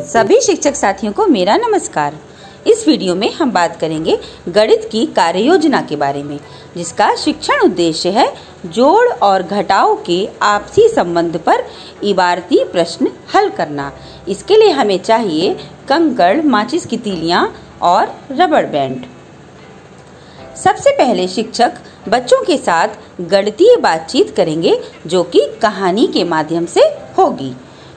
सभी शिक्षक साथियों को मेरा नमस्कार। इस वीडियो में हम बात करेंगे गणित की कार्य योजना के बारे में, जिसका शिक्षण उद्देश्य है जोड़ और घटाव के आपसी संबंध पर इबारती प्रश्न हल करना। इसके लिए हमें चाहिए कंकड़, माचिस की तीलियां और रबड़ बैंड। सबसे पहले शिक्षक बच्चों के साथ गणितीय बातचीत करेंगे, जो कि कहानी के माध्यम से होगी।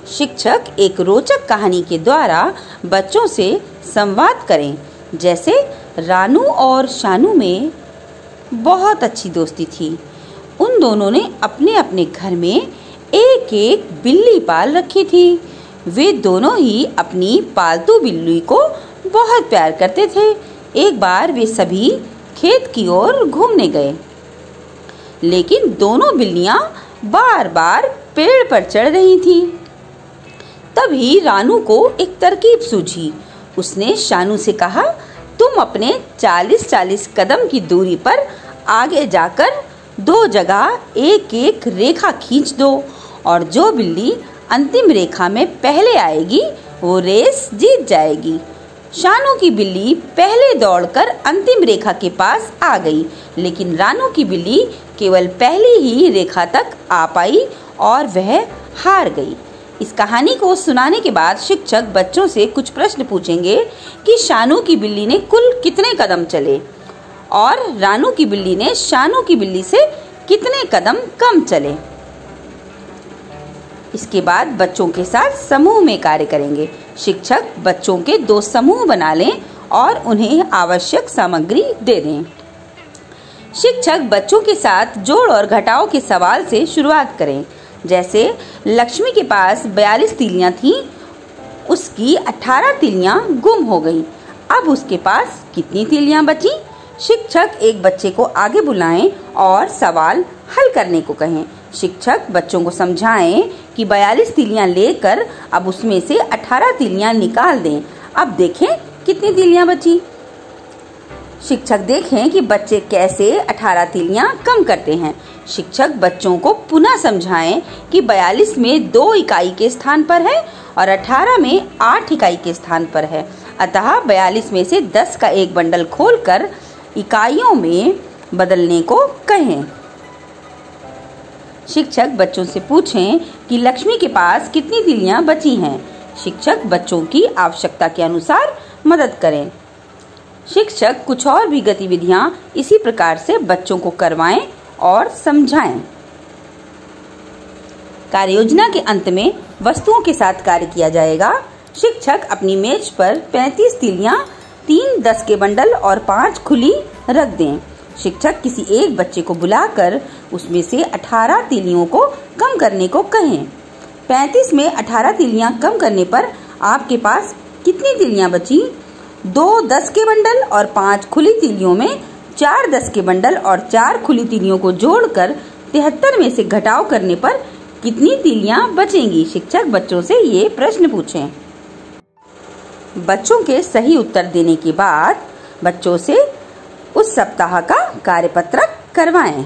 शिक्षक एक रोचक कहानी के द्वारा बच्चों से संवाद करें, जैसे रानू और शानू में बहुत अच्छी दोस्ती थी। उन दोनों ने अपने अपने घर में एक एक बिल्ली पाल रखी थी। वे दोनों ही अपनी पालतू बिल्ली को बहुत प्यार करते थे। एक बार वे सभी खेत की ओर घूमने गए, लेकिन दोनों बिल्लियां बार बार पेड़ पर चढ़ रही थीं। तभी रानू को एक तरकीब सूझी। उसने शानू से कहा, तुम अपने 40-40 कदम की दूरी पर आगे जाकर दो जगह एक एक रेखा खींच दो, और जो बिल्ली अंतिम रेखा में पहले आएगी वो रेस जीत जाएगी। शानू की बिल्ली पहले दौड़कर अंतिम रेखा के पास आ गई, लेकिन रानू की बिल्ली केवल पहली ही रेखा तक आ पाई और वह हार गई। इस कहानी को सुनाने के बाद शिक्षक बच्चों से कुछ प्रश्न पूछेंगे कि शानू की बिल्ली ने कुल कितने कदम चले और रानू की बिल्ली ने शानू की बिल्ली से कितने कदम कम चले। इसके बाद बच्चों के साथ समूह में कार्य करेंगे। शिक्षक बच्चों के 2 समूह बना लें और उन्हें आवश्यक सामग्री दे दें। शिक्षक बच्चों के साथ जोड़ और घटाव के सवाल से शुरुआत करें, जैसे लक्ष्मी के पास 42 तीलियां थीं, उसकी 18 तीलियां गुम हो गईं। अब उसके पास कितनी तीलियां बची? शिक्षक एक बच्चे को आगे बुलाएं और सवाल हल करने को कहें। शिक्षक बच्चों को समझाएं कि 42 तीलियां लेकर अब उसमें से 18 तीलियां निकाल दें। अब देखें कितनी तीलियां बची। शिक्षक देखें कि बच्चे कैसे 18 तीलियां कम करते हैं। शिक्षक बच्चों को पुनः समझाएं कि 42 में 2 इकाई के स्थान पर है और 18 में 8 इकाई के स्थान पर है। अतः 42 में से 10 का एक बंडल खोलकर इकाइयों में बदलने को कहें। शिक्षक बच्चों से पूछें कि लक्ष्मी के पास कितनी तीलियां बची हैं। शिक्षक बच्चों की आवश्यकता के अनुसार मदद करें। शिक्षक कुछ और भी गतिविधियां इसी प्रकार से बच्चों को करवाएं और समझाएं। कार्य योजना के अंत में वस्तुओं के साथ कार्य किया जाएगा। शिक्षक अपनी मेज पर 35 तीलियां, 3 10 के बंडल और 5 खुली रख दें। शिक्षक किसी एक बच्चे को बुलाकर उसमें से 18 तीलियों को कम करने को कहें। 35 में 18 तीलियां कम करने पर आपके पास कितनी तीलियां बची? 2 10 के बंडल और 5 खुली तीलियों में 4 10 के बंडल और 4 खुली तीलियों को जोड़कर 73 में से घटाव करने पर कितनी तीलियां बचेंगी? शिक्षक बच्चों से ये प्रश्न पूछें। बच्चों के सही उत्तर देने के बाद बच्चों से उस सप्ताह का कार्यपत्रक करवाएं।